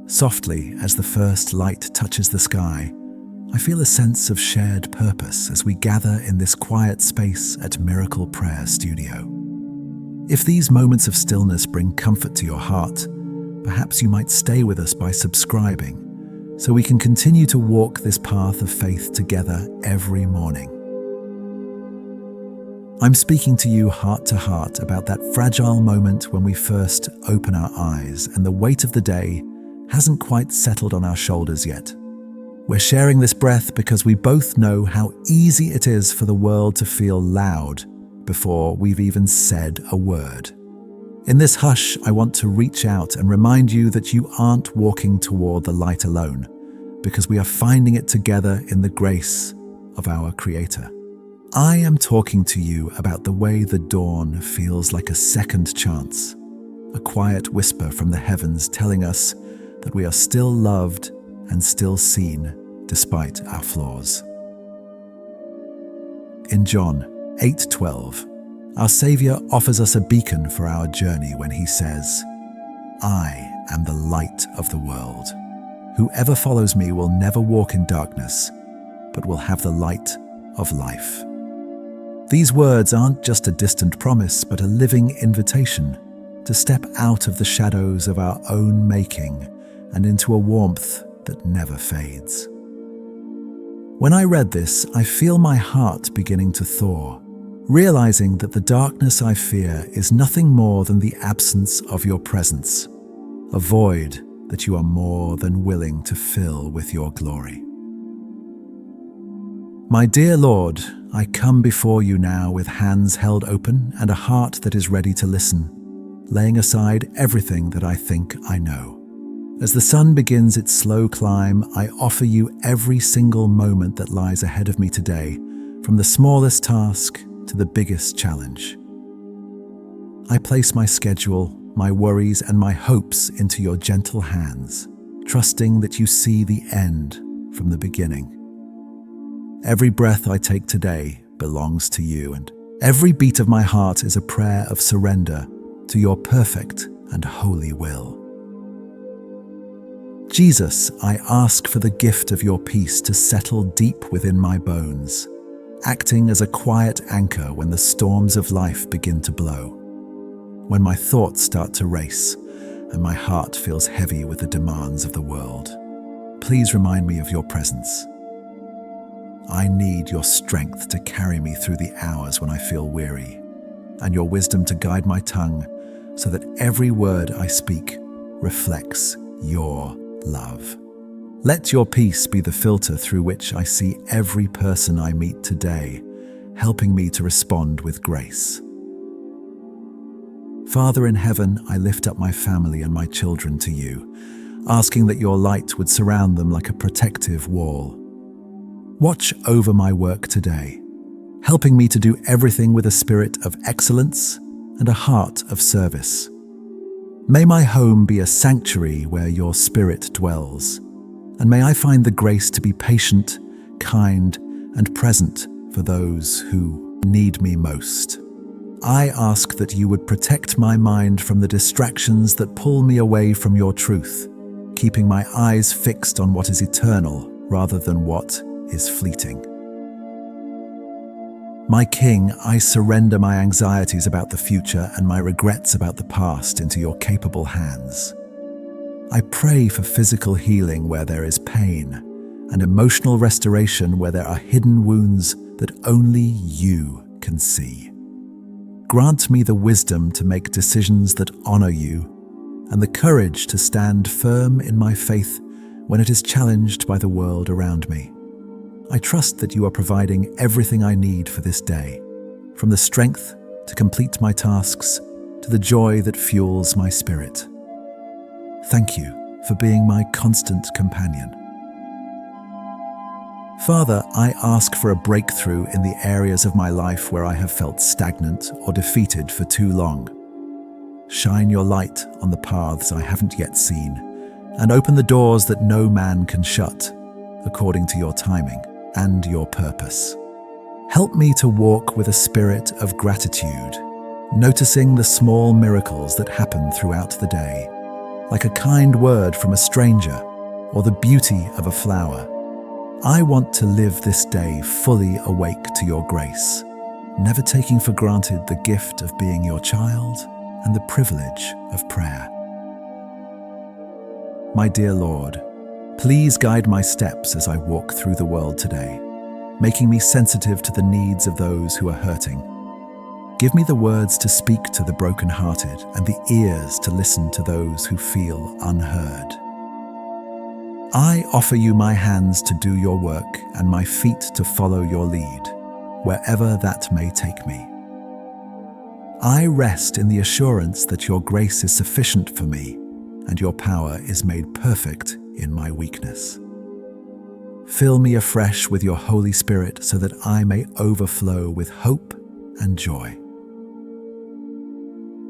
Softly, as the first light touches the sky, I feel a sense of shared purpose as we gather in this quiet space at Miracle Prayer Studio. If these moments of stillness bring comfort to your heart, perhaps you might stay with us by subscribing, so we can continue to walk this path of faith together every morning. I'm speaking to you heart to heart about that fragile moment when we first open our eyes and the weight of the day hasn't quite settled on our shoulders yet. We're sharing this breath because we both know how easy it is for the world to feel loud before we've even said a word. In this hush, I want to reach out and remind you that you aren't walking toward the light alone, because we are finding it together in the grace of our Creator. I am talking to you about the way the dawn feels like a second chance, a quiet whisper from the heavens telling us that we are still loved and still seen despite our flaws. In John 8:12, our Savior offers us a beacon for our journey when he says, "I am the light of the world. Whoever follows me will never walk in darkness, but will have the light of life." These words aren't just a distant promise, but a living invitation to step out of the shadows of our own making and into a warmth that never fades. When I read this, I feel my heart beginning to thaw, realizing that the darkness I fear is nothing more than the absence of your presence, a void that you are more than willing to fill with your glory. My dear Lord, I come before you now with hands held open and a heart that is ready to listen, laying aside everything that I think I know. As the sun begins its slow climb, I offer you every single moment that lies ahead of me today, from the smallest task to the biggest challenge. I place my schedule, my worries, and my hopes into your gentle hands, trusting that you see the end from the beginning. Every breath I take today belongs to you, and every beat of my heart is a prayer of surrender to your perfect and holy will. Jesus, I ask for the gift of your peace to settle deep within my bones, acting as a quiet anchor when the storms of life begin to blow. When my thoughts start to race and my heart feels heavy with the demands of the world, please remind me of your presence. I need your strength to carry me through the hours when I feel weary, and your wisdom to guide my tongue so that every word I speak reflects your love. Let your peace be the filter through which I see every person I meet today, helping me to respond with grace. Father in heaven, I lift up my family and my children to you, asking that your light would surround them like a protective wall. Watch over my work today, helping me to do everything with a spirit of excellence and a heart of service. May my home be a sanctuary where your spirit dwells, and may I find the grace to be patient, kind, and present for those who need me most. I ask that you would protect my mind from the distractions that pull me away from your truth, keeping my eyes fixed on what is eternal rather than what is fleeting. My King, I surrender my anxieties about the future and my regrets about the past into your capable hands. I pray for physical healing where there is pain, and emotional restoration where there are hidden wounds that only you can see. Grant me the wisdom to make decisions that honor you, and the courage to stand firm in my faith when it is challenged by the world around me. I trust that you are providing everything I need for this day, from the strength to complete my tasks to the joy that fuels my spirit. Thank you for being my constant companion. Father, I ask for a breakthrough in the areas of my life where I have felt stagnant or defeated for too long. Shine your light on the paths I haven't yet seen, and open the doors that no man can shut, according to your timing and your purpose. Help me to walk with a spirit of gratitude, noticing the small miracles that happen throughout the day, like a kind word from a stranger or the beauty of a flower. I want to live this day fully awake to your grace, never taking for granted the gift of being your child and the privilege of prayer. My dear Lord, please guide my steps as I walk through the world today, making me sensitive to the needs of those who are hurting. Give me the words to speak to the brokenhearted and the ears to listen to those who feel unheard. I offer you my hands to do your work and my feet to follow your lead, wherever that may take me. I rest in the assurance that your grace is sufficient for me and your power is made perfect in my weakness. Fill me afresh with your Holy Spirit so that I may overflow with hope and joy.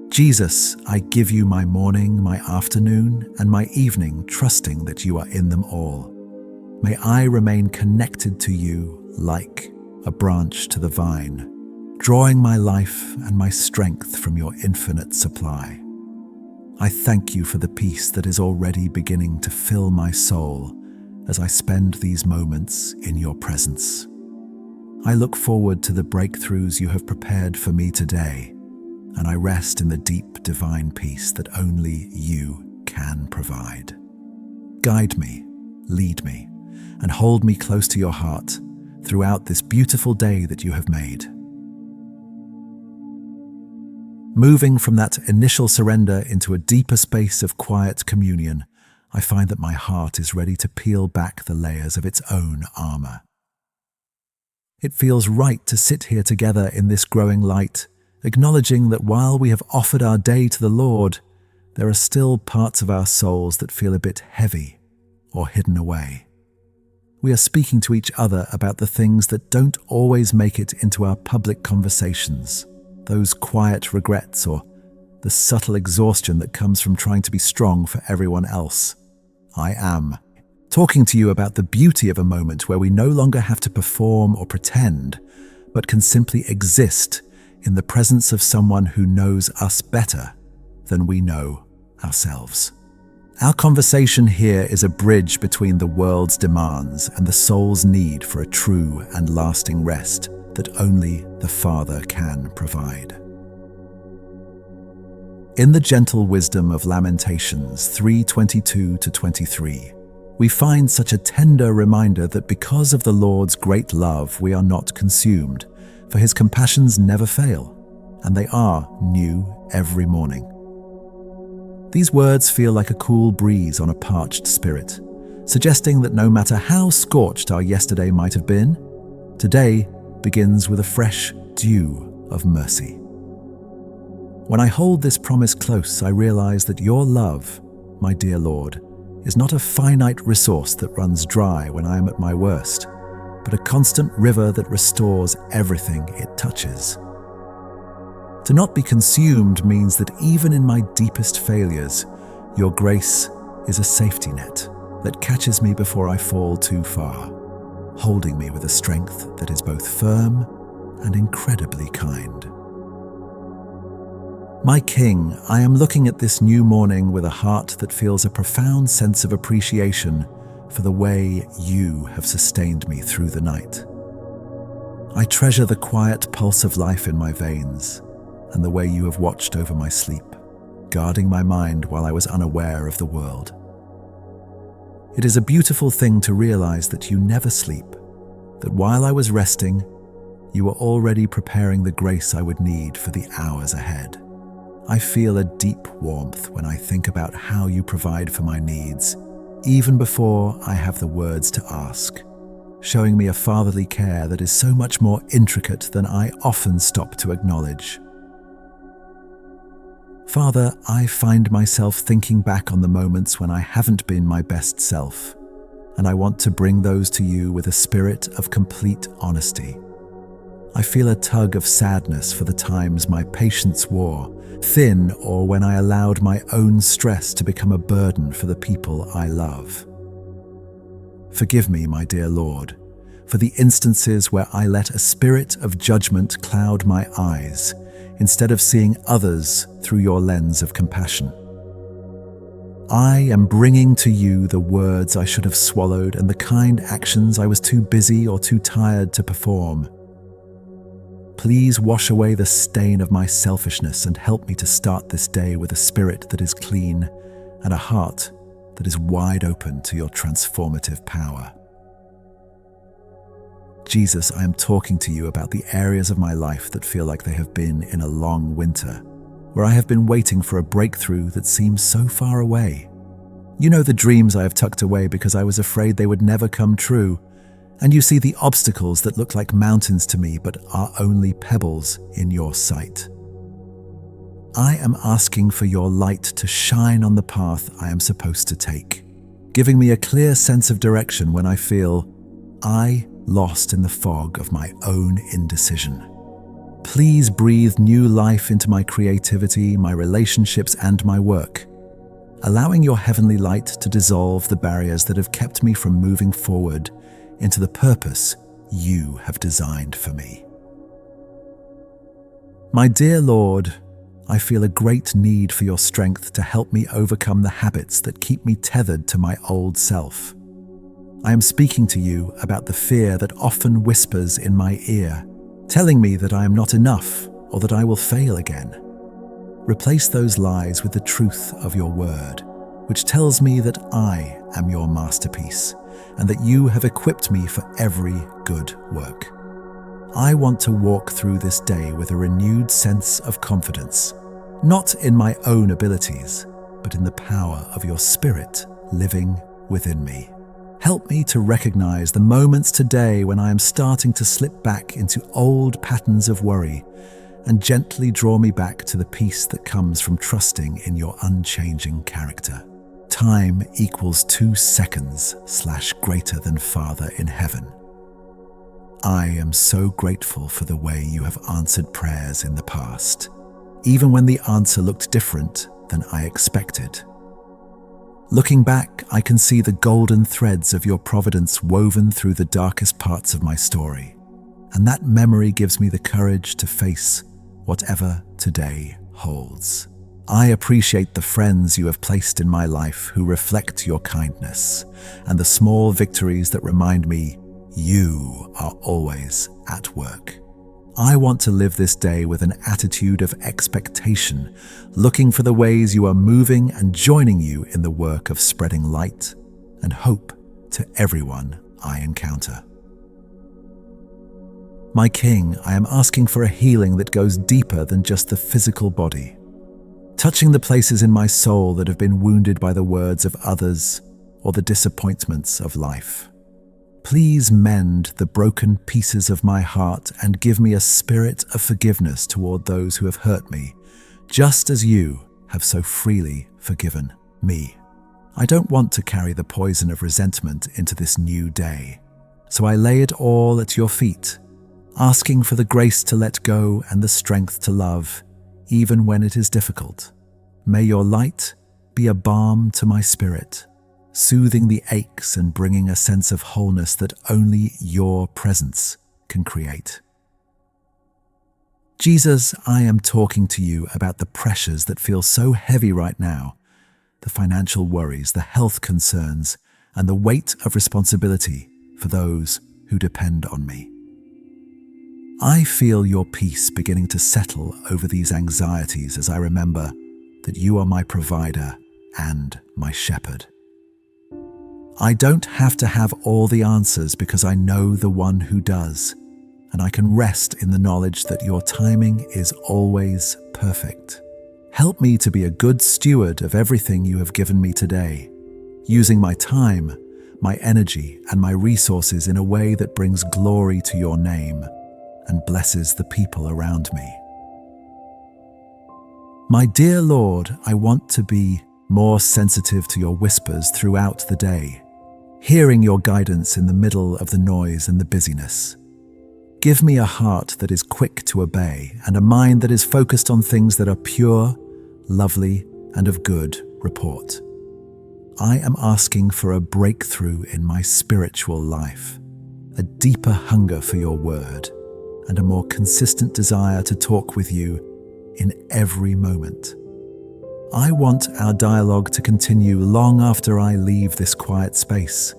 Jesus, I give you my morning, my afternoon, and my evening, trusting that you are in them all. May I remain connected to you like a branch to the vine, drawing my life and my strength from your infinite supply. I thank you for the peace that is already beginning to fill my soul as I spend these moments in your presence. I look forward to the breakthroughs you have prepared for me today, and I rest in the deep divine peace that only you can provide. Guide me, lead me, and hold me close to your heart throughout this beautiful day that you have made. Moving from that initial surrender into a deeper space of quiet communion, I find that my heart is ready to peel back the layers of its own armor. It feels right to sit here together in this growing light, acknowledging that while we have offered our day to the Lord, there are still parts of our souls that feel a bit heavy or hidden away. We are speaking to each other about the things that don't always make it into our public conversations, those quiet regrets or the subtle exhaustion that comes from trying to be strong for everyone else. I am talking to you about the beauty of a moment where we no longer have to perform or pretend, but can simply exist in the presence of someone who knows us better than we know ourselves. Our conversation here is a bridge between the world's demands and the soul's need for a true and lasting rest that only the Father can provide. In the gentle wisdom of Lamentations 3:22-23, we find such a tender reminder that because of the Lord's great love we are not consumed, for his compassions never fail, and they are new every morning. These words feel like a cool breeze on a parched spirit, suggesting that no matter how scorched our yesterday might have been, today begins with a fresh dew of mercy. When I hold this promise close, I realize that your love, my dear Lord, is not a finite resource that runs dry when I am at my worst, but a constant river that restores everything it touches. To not be consumed means that even in my deepest failures, your grace is a safety net that catches me before I fall too far, holding me with a strength that is both firm and incredibly kind. My King, I am looking at this new morning with a heart that feels a profound sense of appreciation for the way you have sustained me through the night. I treasure the quiet pulse of life in my veins and the way you have watched over my sleep, guarding my mind while I was unaware of the world. It is a beautiful thing to realize that you never sleep, that while I was resting, you were already preparing the grace I would need for the hours ahead. I feel a deep warmth when I think about how you provide for my needs, even before I have the words to ask, showing me a fatherly care that is so much more intricate than I often stop to acknowledge. Father, I find myself thinking back on the moments when I haven't been my best self, and I want to bring those to you with a spirit of complete honesty. I feel a tug of sadness for the times my patience wore thin, or when I allowed my own stress to become a burden for the people I love. Forgive me, my dear Lord, for the instances where I let a spirit of judgment cloud my eyes, instead of seeing others through your lens of compassion. I am bringing to you the words I should have swallowed and the kind actions I was too busy or too tired to perform. Please wash away the stain of my selfishness and help me to start this day with a spirit that is clean and a heart that is wide open to your transformative power. Jesus, I am talking to you about the areas of my life that feel like they have been in a long winter, where I have been waiting for a breakthrough that seems so far away. You know the dreams I have tucked away because I was afraid they would never come true, and you see the obstacles that look like mountains to me but are only pebbles in your sight. I am asking for your light to shine on the path I am supposed to take, giving me a clear sense of direction when I feel lost in the fog of my own indecision. Please breathe new life into my creativity, my relationships, and my work, allowing your heavenly light to dissolve the barriers that have kept me from moving forward into the purpose you have designed for me. My dear Lord, I feel a great need for your strength to help me overcome the habits that keep me tethered to my old self. I am speaking to you about the fear that often whispers in my ear, telling me that I am not enough or that I will fail again. Replace those lies with the truth of your word, which tells me that I am your masterpiece and that you have equipped me for every good work. I want to walk through this day with a renewed sense of confidence, not in my own abilities, but in the power of your Spirit living within me. Help me to recognize the moments today when I am starting to slip back into old patterns of worry and gently draw me back to the peace that comes from trusting in your unchanging character. Time equals 2 seconds / greater than Father in heaven. I am so grateful for the way you have answered prayers in the past, even when the answer looked different than I expected. Looking back, I can see the golden threads of your providence woven through the darkest parts of my story, and that memory gives me the courage to face whatever today holds. I appreciate the friends you have placed in my life who reflect your kindness, and the small victories that remind me you are always at work. I want to live this day with an attitude of expectation, looking for the ways you are moving and joining you in the work of spreading light and hope to everyone I encounter. My King, I am asking for a healing that goes deeper than just the physical body, touching the places in my soul that have been wounded by the words of others or the disappointments of life. Please mend the broken pieces of my heart and give me a spirit of forgiveness toward those who have hurt me, just as you have so freely forgiven me. I don't want to carry the poison of resentment into this new day, so I lay it all at your feet, asking for the grace to let go and the strength to love, even when it is difficult. May your light be a balm to my spirit, soothing the aches and bringing a sense of wholeness that only your presence can create. Jesus, I am talking to you about the pressures that feel so heavy right now, the financial worries, the health concerns, and the weight of responsibility for those who depend on me. I feel your peace beginning to settle over these anxieties as I remember that you are my provider and my shepherd. I don't have to have all the answers because I know the one who does, and I can rest in the knowledge that your timing is always perfect. Help me to be a good steward of everything you have given me today, using my time, my energy, and my resources in a way that brings glory to your name and blesses the people around me. My dear Lord, I want to be more sensitive to your whispers throughout the day, hearing your guidance in the middle of the noise and the busyness. Give me a heart that is quick to obey and a mind that is focused on things that are pure, lovely, and of good report. I am asking for a breakthrough in my spiritual life, a deeper hunger for your word, and a more consistent desire to talk with you in every moment. I want our dialogue to continue long after I leave this quiet space,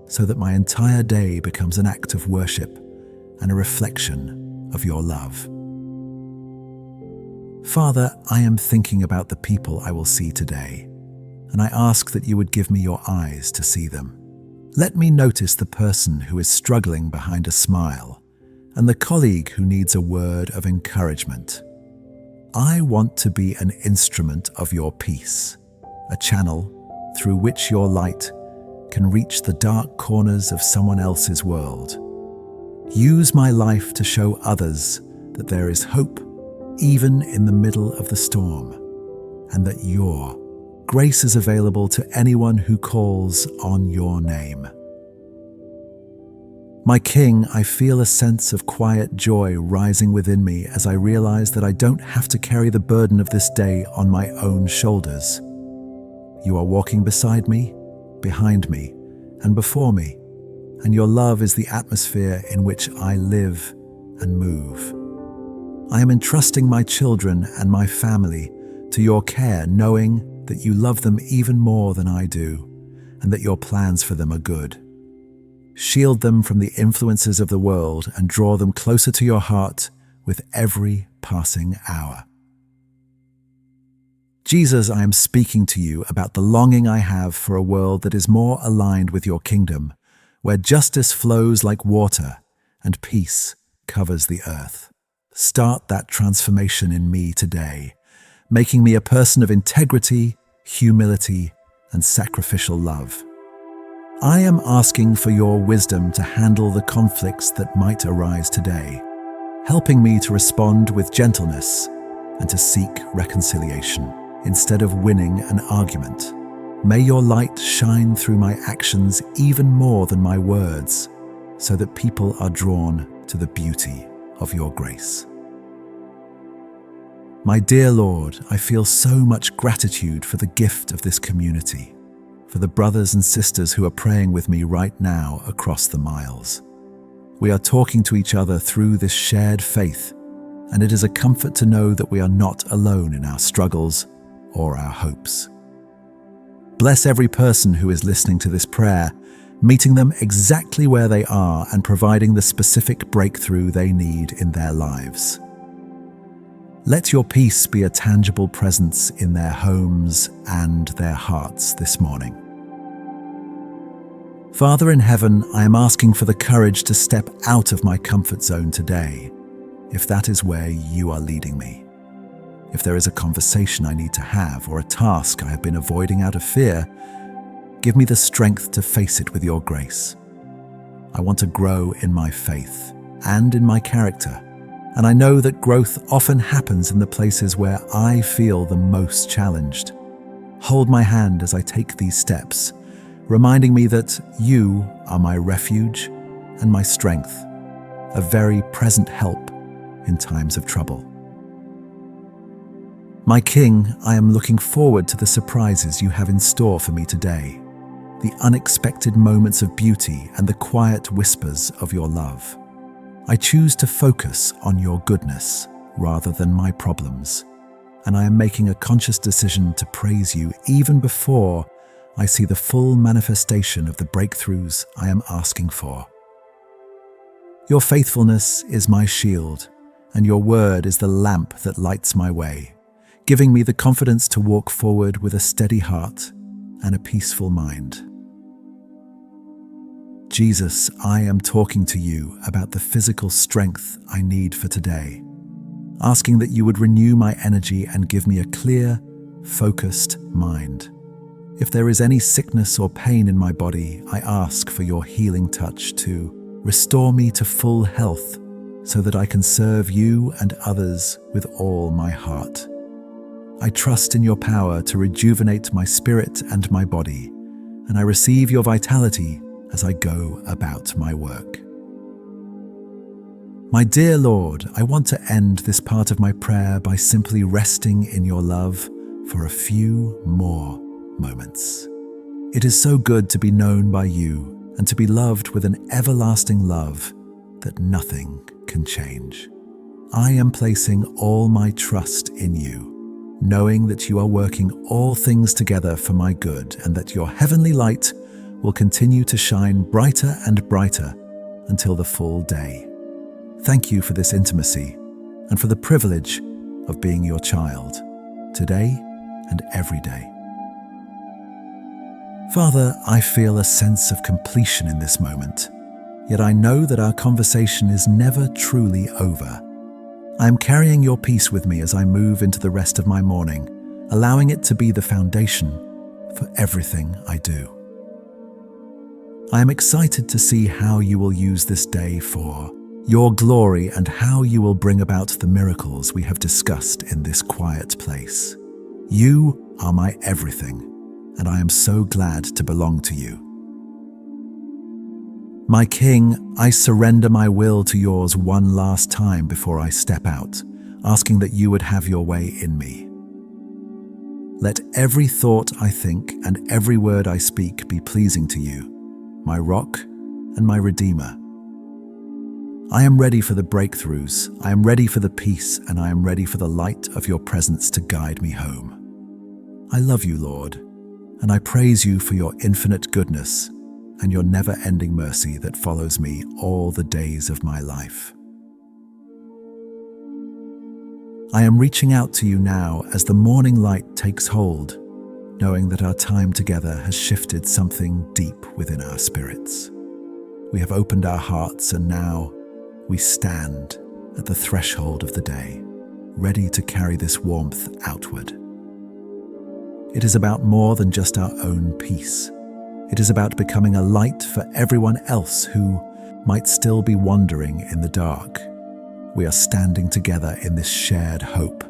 so that my entire day becomes an act of worship and a reflection of your love. Father, I am thinking about the people I will see today, and I ask that you would give me your eyes to see them. Let me notice the person who is struggling behind a smile, and the colleague who needs a word of encouragement. I want to be an instrument of your peace, a channel through which your light can reach the dark corners of someone else's world. Use my life to show others that there is hope even in the middle of the storm, and that your grace is available to anyone who calls on your name. My King, I feel a sense of quiet joy rising within me as I realize that I don't have to carry the burden of this day on my own shoulders. You are walking beside me, behind me, and before me, and your love is the atmosphere in which I live and move. I am entrusting my children and my family to your care, knowing that you love them even more than I do, and that your plans for them are good. Shield them from the influences of the world and draw them closer to your heart with every passing hour. Jesus, I am speaking to you about the longing I have for a world that is more aligned with your kingdom, where justice flows like water and peace covers the earth. Start that transformation in me today, making me a person of integrity, humility, and sacrificial love. I am asking for your wisdom to handle the conflicts that might arise today, helping me to respond with gentleness and to seek reconciliation instead of winning an argument. May your light shine through my actions even more than my words, so that people are drawn to the beauty of your grace. My dear Lord, I feel so much gratitude for the gift of this community, for the brothers and sisters who are praying with me right now across the miles. We are talking to each other through this shared faith, and it is a comfort to know that we are not alone in our struggles or our hopes. Bless every person who is listening to this prayer, meeting them exactly where they are and providing the specific breakthrough they need in their lives. Let your peace be a tangible presence in their homes and their hearts this morning. Father in heaven, I am asking for the courage to step out of my comfort zone today, if that is where you are leading me. If there is a conversation I need to have or a task I have been avoiding out of fear, give me the strength to face it with your grace. I want to grow in my faith and in my character, and I know that growth often happens in the places where I feel the most challenged. Hold my hand as I take these steps, reminding me that you are my refuge and my strength, a very present help in times of trouble. My King, I am looking forward to the surprises you have in store for me today, the unexpected moments of beauty and the quiet whispers of your love. I choose to focus on your goodness rather than my problems, and I am making a conscious decision to praise you even before I see the full manifestation of the breakthroughs I am asking for. Your faithfulness is my shield, and your word is the lamp that lights my way, giving me the confidence to walk forward with a steady heart and a peaceful mind. Jesus, I am talking to you about the physical strength I need for today, asking that you would renew my energy and give me a clear, focused mind. If there is any sickness or pain in my body, I ask for your healing touch to restore me to full health so that I can serve you and others with all my heart. I trust in your power to rejuvenate my spirit and my body, and I receive your vitality as I go about my work. My dear Lord, I want to end this part of my prayer by simply resting in your love for a few more moments. It is so good to be known by you and to be loved with an everlasting love that nothing can change. I am placing all my trust in you, knowing that you are working all things together for my good and that your heavenly light will continue to shine brighter and brighter until the full day. Thank you for this intimacy and for the privilege of being your child, today and every day. Father, I feel a sense of completion in this moment, yet I know that our conversation is never truly over. I am carrying your peace with me as I move into the rest of my morning, allowing it to be the foundation for everything I do. I am excited to see how you will use this day for your glory and how you will bring about the miracles we have discussed in this quiet place. You are my everything, and I am so glad to belong to you. My King, I surrender my will to yours one last time before I step out, asking that you would have your way in me. Let every thought I think and every word I speak be pleasing to you, my rock and my redeemer. I am ready for the breakthroughs, I am ready for the peace, and I am ready for the light of your presence to guide me home. I love you, Lord, and I praise you for your infinite goodness and your never-ending mercy that follows me all the days of my life. I am reaching out to you now as the morning light takes hold, knowing that our time together has shifted something deep within our spirits. We have opened our hearts, and now we stand at the threshold of the day, ready to carry this warmth outward. It is about more than just our own peace. It is about becoming a light for everyone else who might still be wandering in the dark. We are standing together in this shared hope,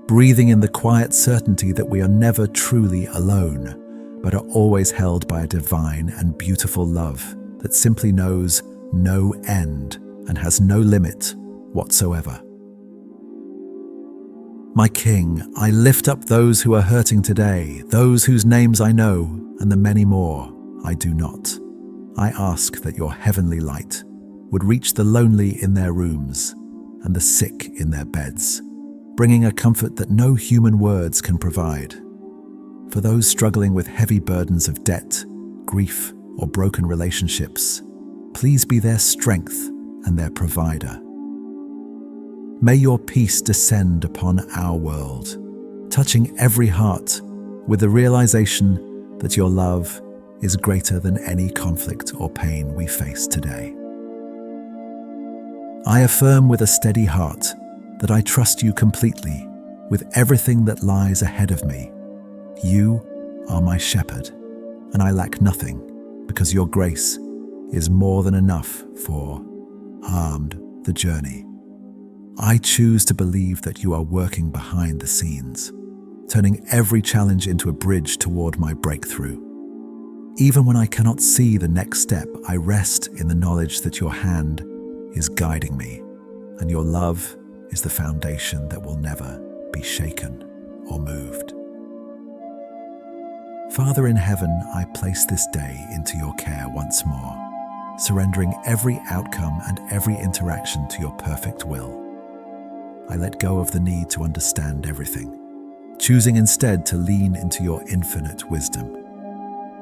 breathing in the quiet certainty that we are never truly alone, but are always held by a divine and beautiful love that simply knows no end and has no limit whatsoever. My King, I lift up those who are hurting today, those whose names I know, and the many more I do not. I ask that your heavenly light would reach the lonely in their rooms and the sick in their beds, bringing a comfort that no human words can provide. For those struggling with heavy burdens of debt, grief, or broken relationships, please be their strength and their provider. May your peace descend upon our world, touching every heart with the realization that your love is greater than any conflict or pain we face today. I affirm with a steady heart that I trust you completely with everything that lies ahead of me. You are my shepherd, and I lack nothing because your grace is more than enough for the journey. I choose to believe that you are working behind the scenes, turning every challenge into a bridge toward my breakthrough. Even when I cannot see the next step, I rest in the knowledge that your hand is guiding me, and your love is the foundation that will never be shaken or moved. Father in heaven, I place this day into your care once more, surrendering every outcome and every interaction to your perfect will. I let go of the need to understand everything, choosing instead to lean into your infinite wisdom.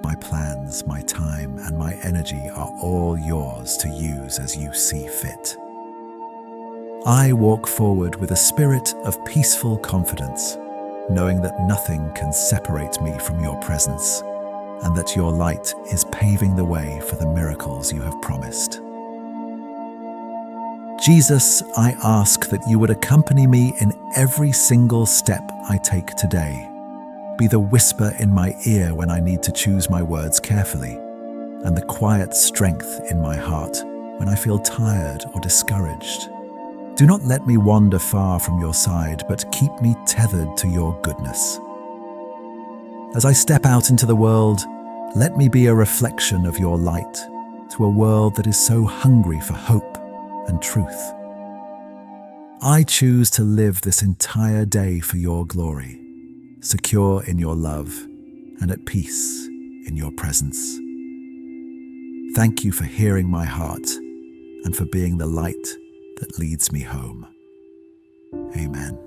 My plans, my time, and my energy are all yours to use as you see fit. I walk forward with a spirit of peaceful confidence, knowing that nothing can separate me from your presence, and that your light is paving the way for the miracles you have promised. Jesus, I ask that you would accompany me in every single step I take today. Be the whisper in my ear when I need to choose my words carefully, and the quiet strength in my heart when I feel tired or discouraged. Do not let me wander far from your side, but keep me tethered to your goodness. As I step out into the world, let me be a reflection of your light to a world that is so hungry for hope and truth. I choose to live this entire day for your glory, secure in your love and at peace in your presence. Thank you for hearing my heart and for being the light that leads me home. Amen.